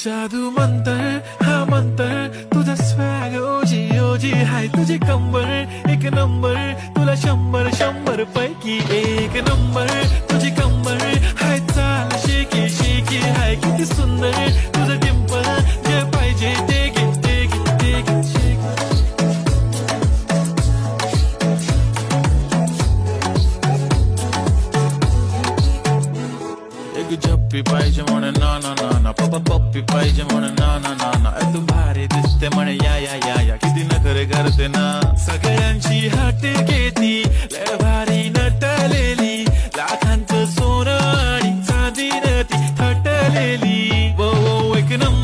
जादू मंतर हा मंतर तुझा स्वॅग ओजी ओजी हाय तुझी कंबर एक नंबर तुला 100 पैकी एक नंबर तुझी कंबर हाय चाल शेकी शेकी हाय किती सुंदर तुझं डिंपल जे पाहिजे ते घे ते घे ते घे शेक एक झप्पी पाहिजे म्हणे ना ना ना ना पप्पा पप्पी पाहिजे म्हणे ना ना ना ना तू भारी दिसते म्हणे या या या या किती नखरे करते ना सगळ्यांची हाट घेती लय भारी नटलेली लाखांचं सोनं आणि चांदीनं ती थटलेली वो एक नंबर